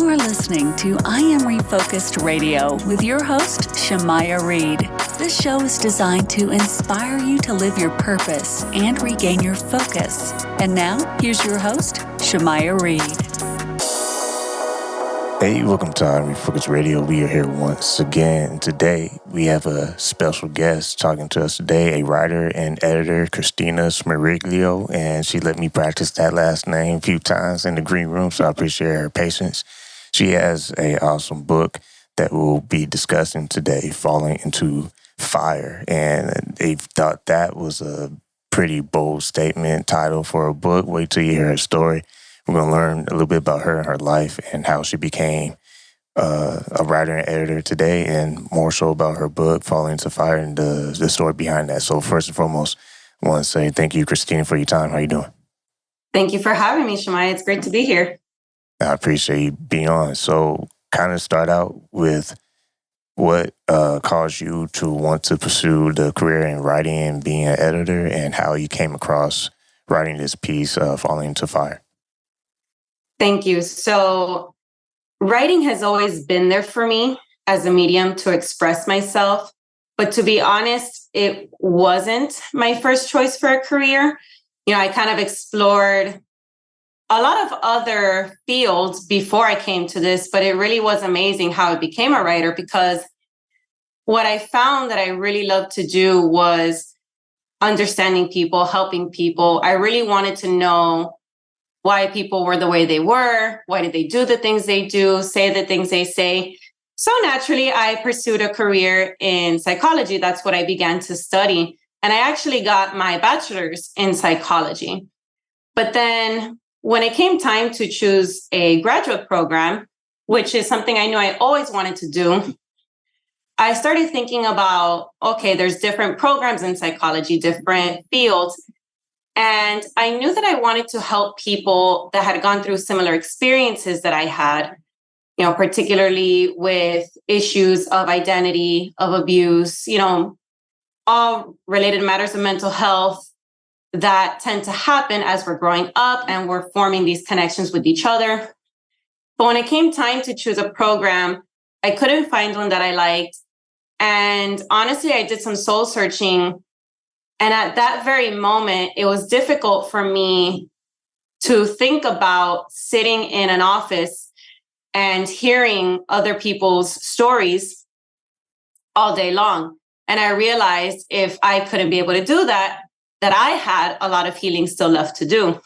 You are listening to I Am Refocused Radio with your host, Shamaya Reed. This show is designed to inspire you to live your purpose and regain your focus. And now, here's your host, Shamaya Reed. Hey, welcome to I Am Refocused Radio. We are here once again. Today, we have a special guest talking to us today, a writer and editor, Kristina Smeriglio, and she let me practice that last name a few times in the green room, so I appreciate her patience. She has an awesome book that we'll be discussing today, Falling into Fire, and they thought that was a pretty bold statement title for a book. Wait till you hear her story. We're going to learn a little bit about her and her life and how she became a writer and editor today, and more so about her book, Falling into Fire, and the story behind that. So first and foremost, I want to say thank you, Kristina, for your time. How you doing? Thank you for having me, Shamaya. It's great to be here. I appreciate you being on. So kind of start out with what caused you to want to pursue the career in writing and being an editor, and how you came across writing this piece, Falling into Fire. Thank you. So writing has always been there for me as a medium to express myself. But to be honest, it wasn't my first choice for a career. You know, I kind of explored a lot of other fields before I came to this, but it really was amazing how I became a writer, because what I found that I really loved to do was understanding people, helping people. I really wanted to know why people were the way they were, why did they do the things they do, say the things they say. So naturally, I pursued a career in psychology. That's what I began to study. And I actually got my bachelor's in psychology. But then when it came time to choose a graduate program, which is something I knew I always wanted to do, I started thinking about, okay, there's different programs in psychology, different fields. And I knew that I wanted to help people that had gone through similar experiences that I had, you know, particularly with issues of identity, of abuse, you know, all related matters of mental health that tend to happen as we're growing up and we're forming these connections with each other. But when it came time to choose a program, I couldn't find one that I liked. And honestly, I did some soul searching. And at that very moment, it was difficult for me to think about sitting in an office and hearing other people's stories all day long. And I realized if I couldn't be able to do that, that I had a lot of healing still left to do.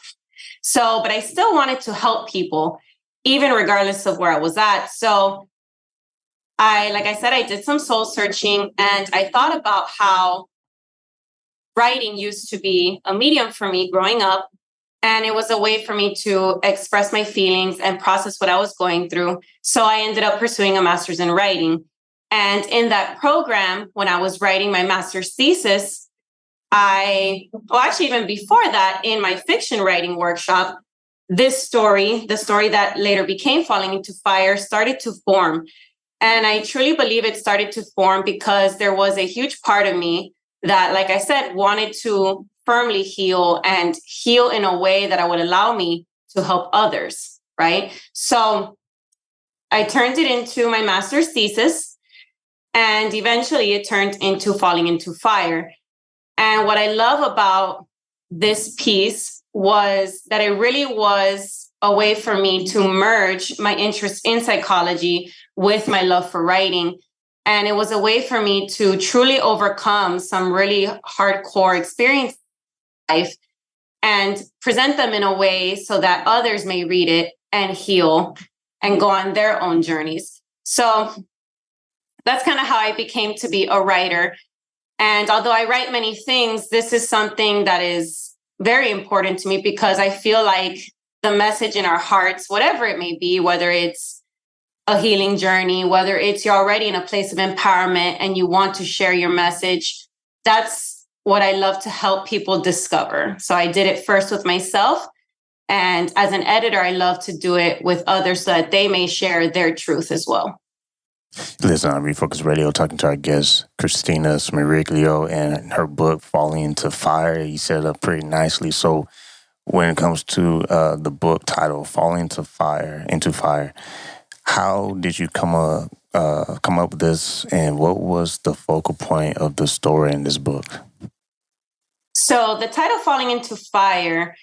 So, but I still wanted to help people, even regardless of where I was at. So like I said, I did some soul searching, and I thought about how writing used to be a medium for me growing up. And it was a way for me to express my feelings and process what I was going through. So I ended up pursuing a master's in writing. And in that program, when I was writing my master's thesis, even before that, in my fiction writing workshop, this story, the story that later became Falling into Fire, started to form. And I truly believe it started to form because there was a huge part of me that, like I said, wanted to firmly heal and heal in a way that would allow me to help others, right? So I turned it into my master's thesis, and eventually it turned into Falling into Fire. And what I love about this piece was that it really was a way for me to merge my interest in psychology with my love for writing. And it was a way for me to truly overcome some really hardcore experiences in life and present them in a way so that others may read it and heal and go on their own journeys. So that's kind of how I became to be a writer. And although I write many things, this is something that is very important to me, because I feel like the message in our hearts, whatever it may be, whether it's a healing journey, whether it's you're already in a place of empowerment and you want to share your message, that's what I love to help people discover. So I did it first with myself. And as an editor, I love to do it with others so that they may share their truth as well. Listen, on Refocus Radio, talking to our guest, Kristina Smeriglio, and her book, Falling into Fire. You set it up pretty nicely. So when it comes to the book title, Falling into Fire, How did you come up with this, and what was the focal point of the story in this book? So the title Falling into Fire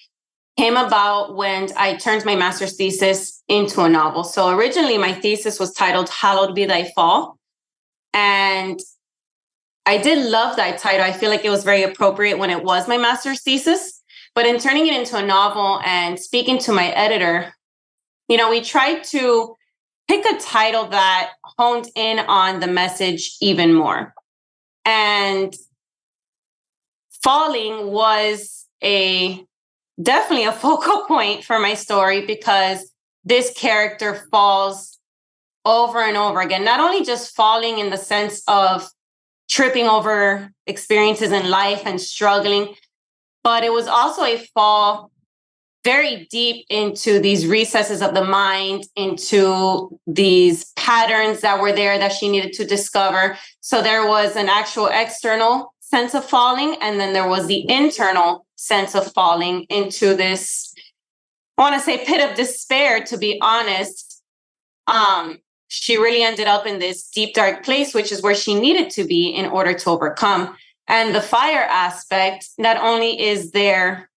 came about when I turned my master's thesis into a novel. So originally my thesis was titled Hallowed Be Thy Fall. And I did love that title. I feel like it was very appropriate when it was my master's thesis. But in turning it into a novel and speaking to my editor, we tried to pick a title that honed in on the message even more. And Falling was definitely a focal point for my story because this character falls over and over again, not only just falling in the sense of tripping over experiences in life and struggling, but it was also a fall very deep into these recesses of the mind, into these patterns that were there that she needed to discover. So there was an actual external sense of falling, and then there was the internal sense of falling into this, I want to say, pit of despair, to be honest. She really ended up in this deep, dark place, which is where she needed to be in order to overcome. And the fire aspect, not only is there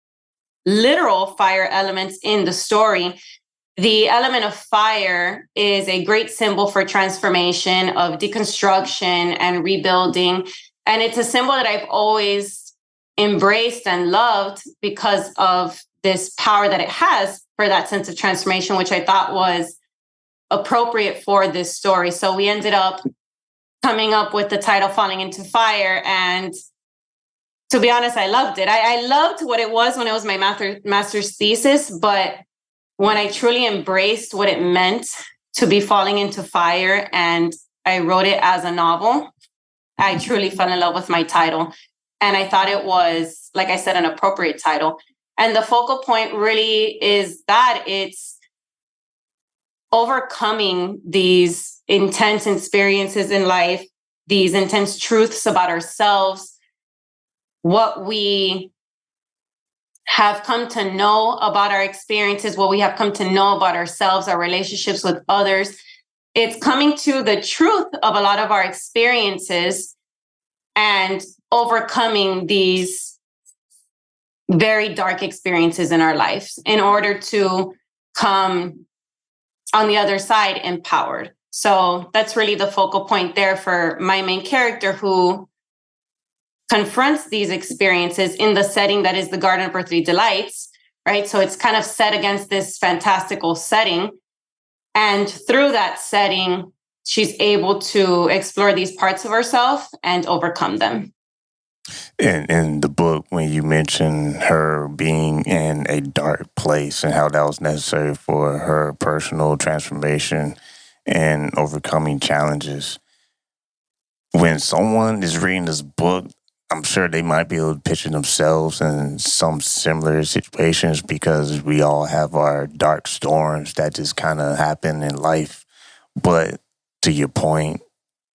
literal fire elements in the story, the element of fire is a great symbol for transformation, of deconstruction and rebuilding. And it's a symbol that I've always embraced and loved because of this power that it has for that sense of transformation, which I thought was appropriate for this story. So we ended up coming up with the title Falling into Fire. And to be honest, I loved it. I loved what it was when it was my master's thesis, but when I truly embraced what it meant to be falling into fire and I wrote it as a novel, I truly fell in love with my title. And I thought it was, like I said, an appropriate title. And the focal point really is that it's overcoming these intense experiences in life, these intense truths about ourselves, what we have come to know about our experiences, what we have come to know about ourselves, our relationships with others. It's coming to the truth of a lot of our experiences and overcoming these very dark experiences in our lives in order to come on the other side empowered. So that's really the focal point there for my main character, who confronts these experiences in the setting that is the Garden of Earthly Delights, right? So it's kind of set against this fantastical setting. And through that setting, she's able to explore these parts of herself and overcome them. In the book, when you mention her being in a dark place and how that was necessary for her personal transformation and overcoming challenges, when someone is reading this book, I'm sure they might be able to picture themselves in some similar situations because we all have our dark storms that just kind of happen in life. But to your point,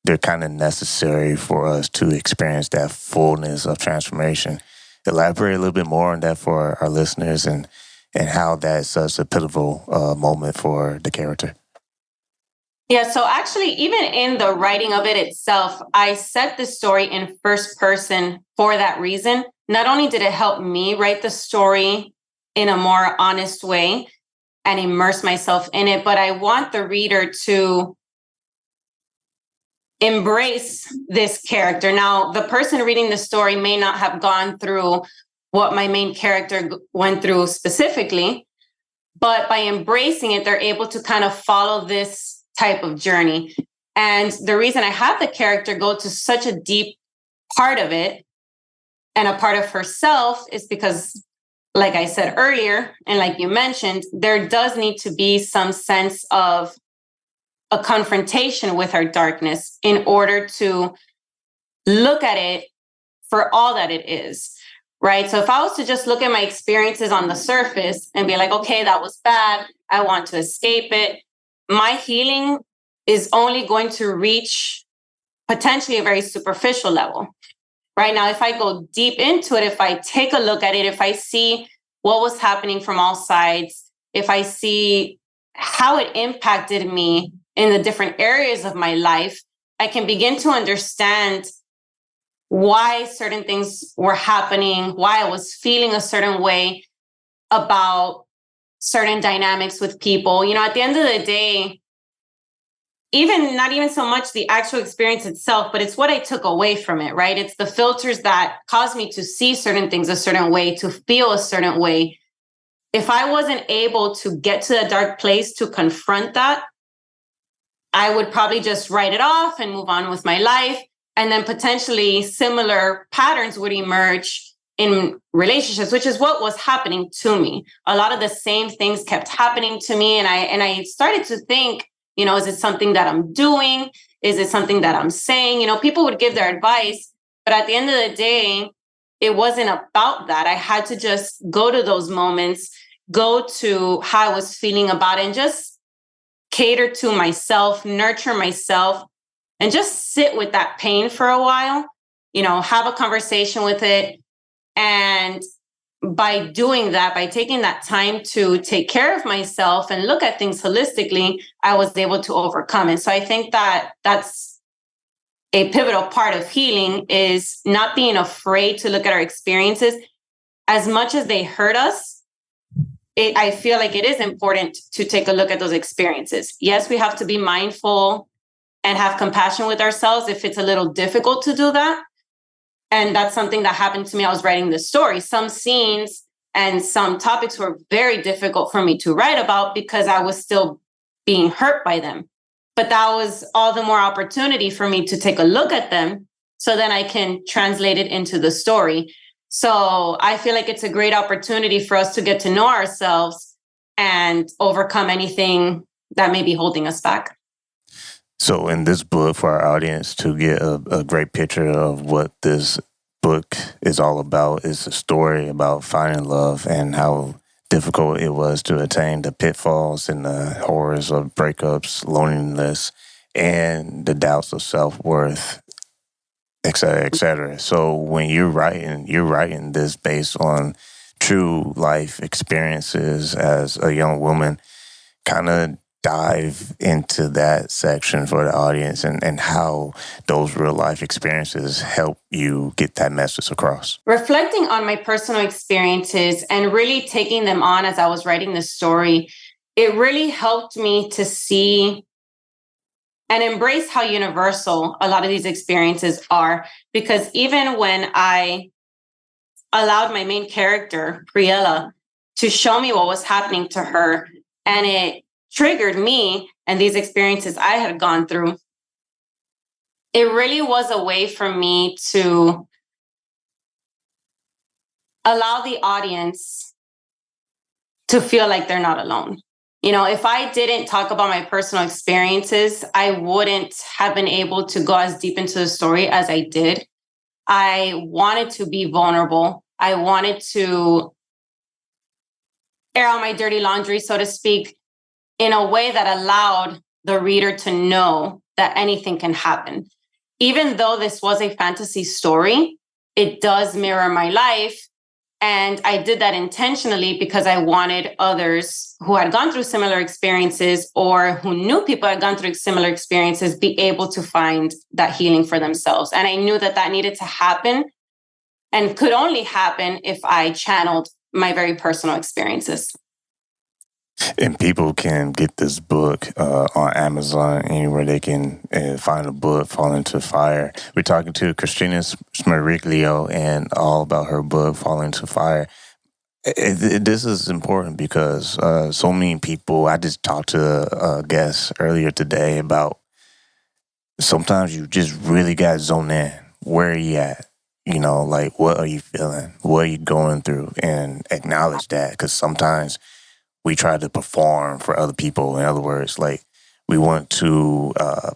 they're kind of necessary for us to experience that fullness of transformation. Elaborate a little bit more on that for our listeners and how that's such a pivotal moment for the character. Yeah, so actually, even in the writing of it itself, I set the story in first person for that reason. Not only did it help me write the story in a more honest way and immerse myself in it, but I want the reader to embrace this character. Now, the person reading the story may not have gone through what my main character went through specifically, but by embracing it, they're able to kind of follow this type of journey. And the reason I have the character go to such a deep part of it and a part of herself is because, like I said earlier, and like you mentioned, there does need to be some sense of a confrontation with her darkness in order to look at it for all that it is, right? So if I was to just look at my experiences on the surface and be like, okay, that was bad, I want to escape it, my healing is only going to reach potentially a very superficial level. Right now, if I go deep into it, if I take a look at it, if I see what was happening from all sides, if I see how it impacted me in the different areas of my life, I can begin to understand why certain things were happening, why I was feeling a certain way about certain dynamics with people. At the end of the day, not even so much the actual experience itself, but it's what I took away from it, right? It's the filters that caused me to see certain things a certain way, to feel a certain way. If I wasn't able to get to a dark place to confront that, I would probably just write it off and move on with my life. And then potentially similar patterns would emerge in relationships, which is what was happening to me. A lot of the same things kept happening to me. And I started to think, is it something that I'm doing? Is it something that I'm saying? People would give their advice, but at the end of the day, it wasn't about that. I had to just go to those moments, go to how I was feeling about it, and just cater to myself, nurture myself, and just sit with that pain for a while, have a conversation with it. And by doing that, by taking that time to take care of myself and look at things holistically, I was able to overcome it. So I think that that's a pivotal part of healing, is not being afraid to look at our experiences. As much as they hurt us, I feel like it is important to take a look at those experiences. Yes, we have to be mindful and have compassion with ourselves if it's a little difficult to do that. And that's something that happened to me. I was writing this story. Some scenes and some topics were very difficult for me to write about because I was still being hurt by them. But that was all the more opportunity for me to take a look at them so then I can translate it into the story. So I feel like it's a great opportunity for us to get to know ourselves and overcome anything that may be holding us back. So in this book, for our audience to get a great picture of what this book is all about, is a story about finding love and how difficult it was to attain, the pitfalls and the horrors of breakups, loneliness, and the doubts of self-worth, et cetera, et cetera. So when you're writing this based on true life experiences as a young woman. Kind of dive into that section for the audience and how those real life experiences help you get that message across. Reflecting on my personal experiences and really taking them on as I was writing the story, it really helped me to see and embrace how universal a lot of these experiences are. Because even when I allowed my main character, Priella, to show me what was happening to her, and it triggered me and these experiences I had gone through, it really was a way for me to allow the audience to feel like they're not alone. You know, if I didn't talk about my personal experiences, I wouldn't have been able to go as deep into the story as I did. I wanted to be vulnerable. I wanted to air out my dirty laundry, so to speak, in a way that allowed the reader to know that anything can happen. Even though this was a fantasy story, it does mirror my life. And I did that intentionally because I wanted others who had gone through similar experiences or who knew people had gone through similar experiences be able to find that healing for themselves. And I knew that that needed to happen and could only happen if I channeled my very personal experiences. And people can get this book on Amazon, anywhere they can find a book, Fall Into Fire. We're talking to Kristina Smeriglio and all about her book, Fall Into Fire. This is important because so many people, I just talked to a guest earlier today about sometimes you just really got to zone in. Where are you at? You know, like, what are you feeling? What are you going through? And acknowledge that, because sometimes we try to perform for other people. In other words, like, we want to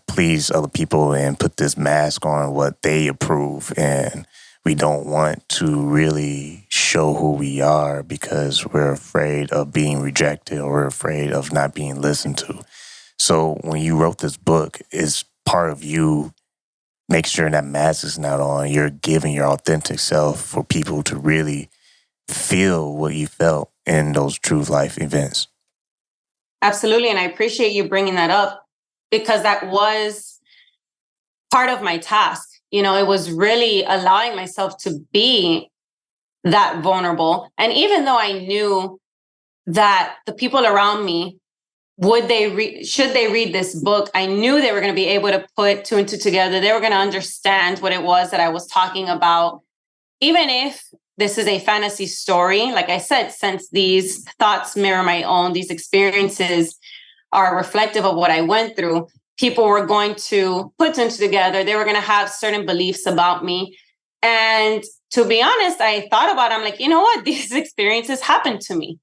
please other people and put this mask on what they approve. And we don't want to really show who we are because we're afraid of being rejected or we're afraid of not being listened to. So when you wrote this book, it's part of you making sure that mask is not on. You're giving your authentic self for people to really feel what you felt in those true life events. Absolutely. And I appreciate you bringing that up. because that was part of my task. It was really allowing myself to be that vulnerable. And even though I knew that the people around me, should they read this book, I knew they were going to be able to put two and two together. They were going to understand what it was that I was talking about. Even if this is a fantasy story, like I said, since these thoughts mirror my own, these experiences are reflective of what I went through, people were going to put them together. They were going to have certain beliefs about me. And to be honest, I thought about it. I'm like, you know what? These experiences happened to me.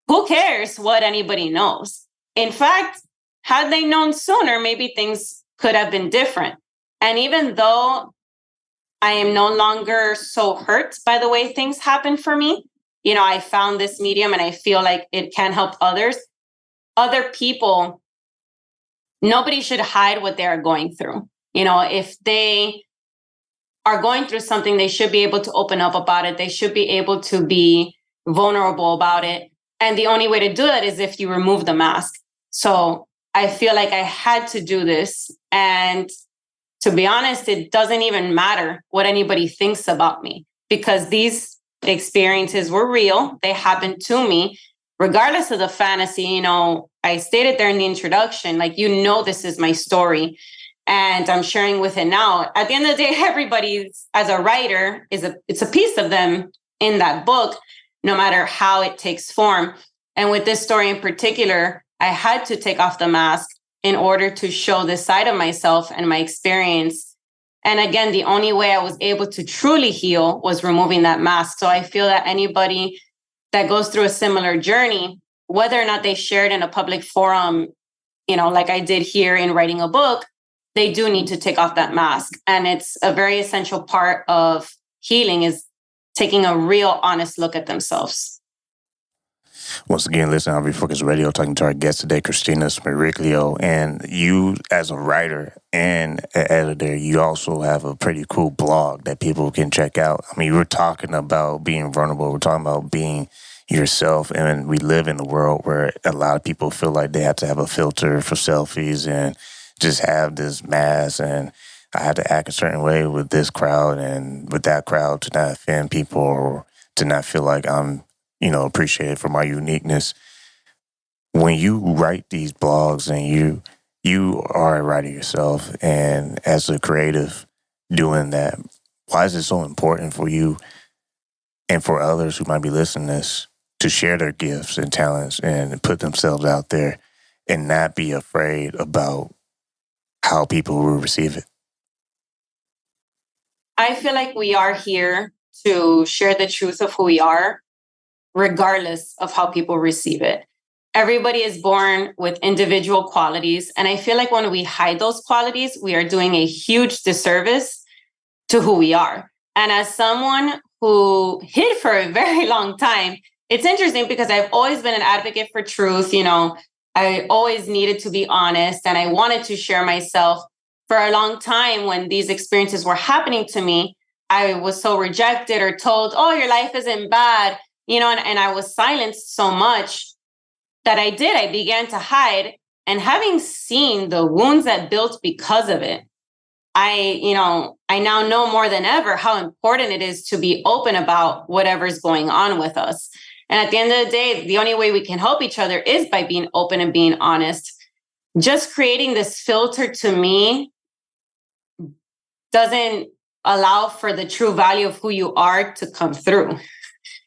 Who cares what anybody knows? In fact, had they known sooner, maybe things could have been different. And even though I am no longer so hurt by the way things happen for me, I found this medium and I feel like it can help others. Other people, nobody should hide what they are going through. If they are going through something, they should be able to open up about it. They should be able to be vulnerable about it. And the only way to do that is if you remove the mask. So I feel like I had to do this. And to be honest, it doesn't even matter what anybody thinks about me, because these experiences were real. They happened to me, regardless of the fantasy. I stated there in the introduction, like, this is my story and I'm sharing with it now. At the end of the day, everybody's, as a writer, it's a piece of them in that book, no matter how it takes form. And with this story in particular, I had to take off the mask in order to show this side of myself and my experience. And again, the only way I was able to truly heal was removing that mask. So I feel that anybody that goes through a similar journey, whether or not they share it in a public forum, like I did here in writing a book, they do need to take off that mask. And it's a very essential part of healing, is taking a real honest look at themselves. Once again, listen on Refocus Radio, talking to our guest today, Kristina Smeriglio. And you, as a writer and an editor, you also have a pretty cool blog that people can check out. I mean, we're talking about being vulnerable. We're talking about being yourself. And we live in a world where a lot of people feel like they have to have a filter for selfies and just have this mask. And I have to act a certain way with this crowd and with that crowd to not offend people or to not feel like I'm appreciated for my uniqueness. When you write these blogs and you are a writer yourself, and as a creative doing that, why is it so important for you and for others who might be listening to this to share their gifts and talents and put themselves out there and not be afraid about how people will receive it? I feel like we are here to share the truth of who we are, regardless of how people receive it. Everybody is born with individual qualities. And I feel like when we hide those qualities, we are doing a huge disservice to who we are. And as someone who hid for a very long time, it's interesting because I've always been an advocate for truth. I always needed to be honest and I wanted to share myself. For a long time, when these experiences were happening to me, I was so rejected or told, oh, your life isn't bad. And I was silenced so much that I began to hide. And having seen the wounds that built because of it, I now know more than ever how important it is to be open about whatever's going on with us. And at the end of the day, the only way we can help each other is by being open and being honest. Just creating this filter, to me, doesn't allow for the true value of who you are to come through.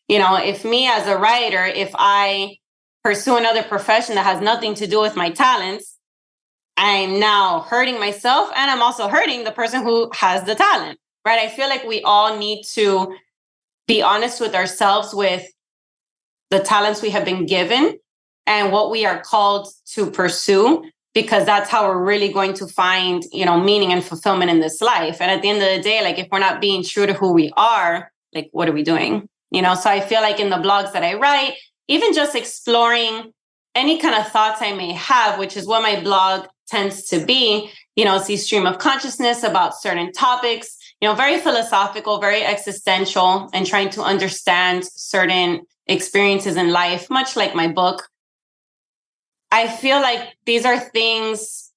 If me as a writer, if I pursue another profession that has nothing to do with my talents, I'm now hurting myself and I'm also hurting the person who has the talent, right? I feel like we all need to be honest with ourselves with the talents we have been given and what we are called to pursue, because that's how we're really going to find, meaning and fulfillment in this life. And at the end of the day, like, if we're not being true to who we are, like, what are we doing? So I feel like in the blogs that I write, even just exploring any kind of thoughts I may have, which is what my blog tends to be, it's the stream of consciousness about certain topics, very philosophical, very existential, and trying to understand certain experiences in life, much like my book. I feel like these are things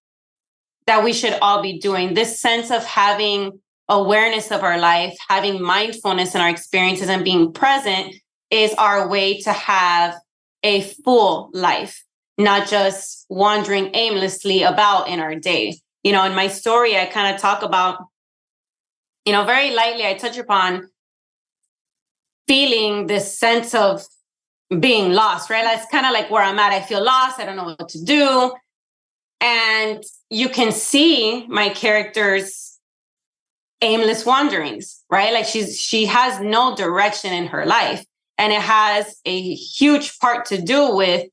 that we should all be doing. This sense of having awareness of our life, having mindfulness in our experiences and being present is our way to have a full life, not just wandering aimlessly about in our day. In my story, I kind of talk about, very lightly, I touch upon feeling this sense of being lost, right? That's kind of like where I'm at. I feel lost. I don't know what to do. And you can see my character's aimless wanderings, right? Like she has no direction in her life. And it has a huge part to do with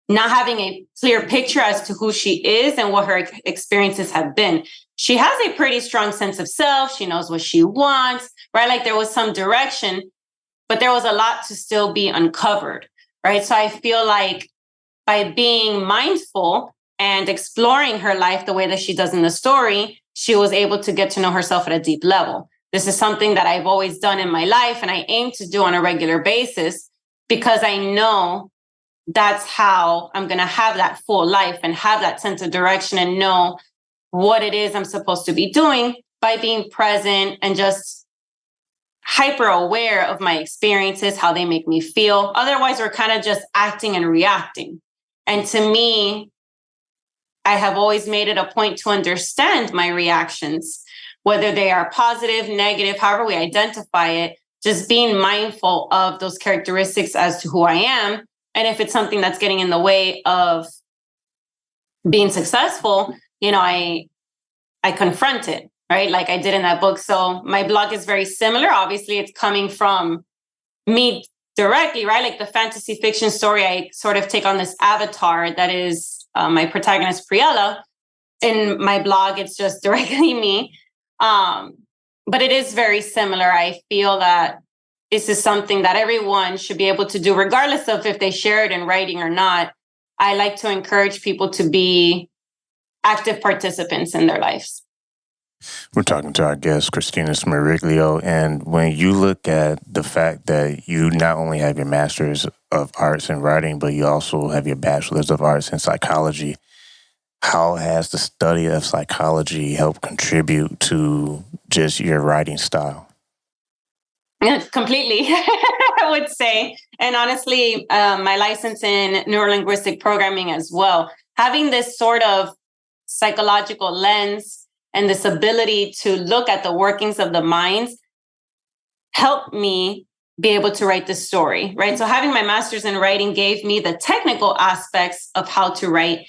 not having a clear picture as to who she is and what her experiences have been. She has a pretty strong sense of self. She knows what she wants, right? Like there was some direction, but there was a lot to still be uncovered, right? So I feel like by being mindful and exploring her life the way that she does in the story, she was able to get to know herself at a deep level. This is something that I've always done in my life and I aim to do on a regular basis because I know that's how I'm going to have that full life and have that sense of direction and know what it is I'm supposed to be doing by being present and just hyper aware of my experiences, how they make me feel. Otherwise, we're kind of just acting and reacting. And to me, I have always made it a point to understand my reactions, whether they are positive, negative, however we identify it, just being mindful of those characteristics as to who I am. And if it's something that's getting in the way of being successful, I confront it, right? Like I did in that book. So my blog is very similar. Obviously, it's coming from me directly, right? Like the fantasy fiction story, I sort of take on this avatar that is my protagonist, Priella. In my blog, it's just directly me. But it is very similar. I feel that this is something that everyone should be able to do, regardless of if they share it in writing or not. I like to encourage people to be active participants in their lives. We're talking to our guest, Kristina Smeriglio, and when you look at the fact that you not only have your Master's of Arts in Writing, but you also have your Bachelor's of Arts in Psychology, how has the study of psychology helped contribute to just your writing style? Completely, I would say. And honestly, my license in neurolinguistic programming as well. Having this sort of psychological lens and this ability to look at the workings of the mind helped me be able to write the story, right? So having my master's in writing gave me the technical aspects of how to write.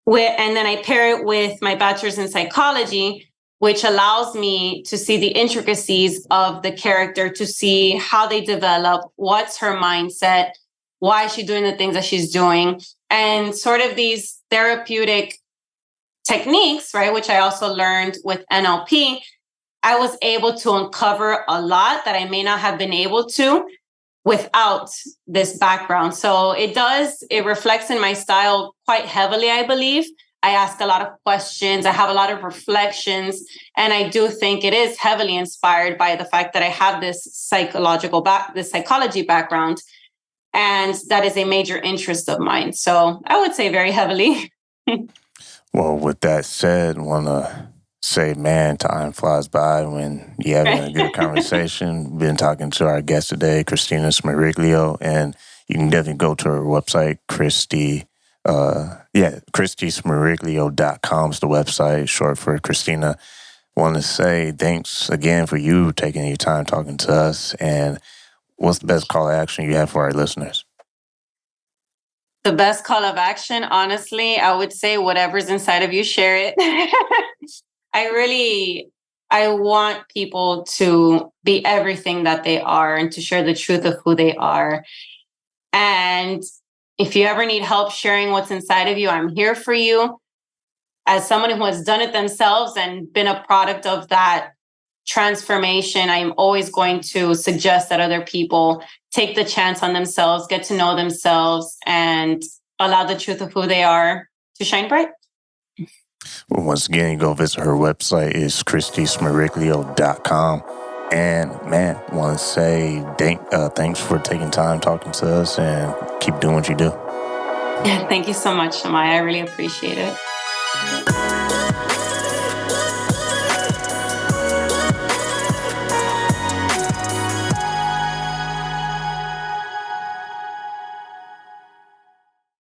And then I pair it with my bachelor's in psychology, which allows me to see the intricacies of the character, to see how they develop, what's her mindset, why is she doing the things that she's doing, and sort of these therapeutic techniques, right, which I also learned with NLP. I was able to uncover a lot that I may not have been able to without this background. So it reflects in my style quite heavily, I believe. I ask a lot of questions. I have a lot of reflections. And I do think it is heavily inspired by the fact that I have this psychology background. And that is a major interest of mine. So I would say very heavily. Well, with that said, I want to say, man, time flies by when you're having a good conversation. Been talking to our guest today, Kristina Smeriglio, and you can definitely go to her website, KristiSmeriglio.com is the website, short for Kristina. Want to say thanks again for you taking your time talking to us, and what's the best call to action you have for our listeners? The best call of action, honestly, I would say whatever's inside of you, share it. I want people to be everything that they are and to share the truth of who they are. And if you ever need help sharing what's inside of you, I'm here for you. As someone who has done it themselves and been a product of that transformation, I'm always going to suggest that other people take the chance on themselves, get to know themselves, and allow the truth of who they are to shine bright. Well, once again, you go visit her website. It's KristiSmeriglio.com. And man, want to say thanks for taking time talking to us, and keep doing what you do. Thank you so much, Shamaya. I really appreciate it.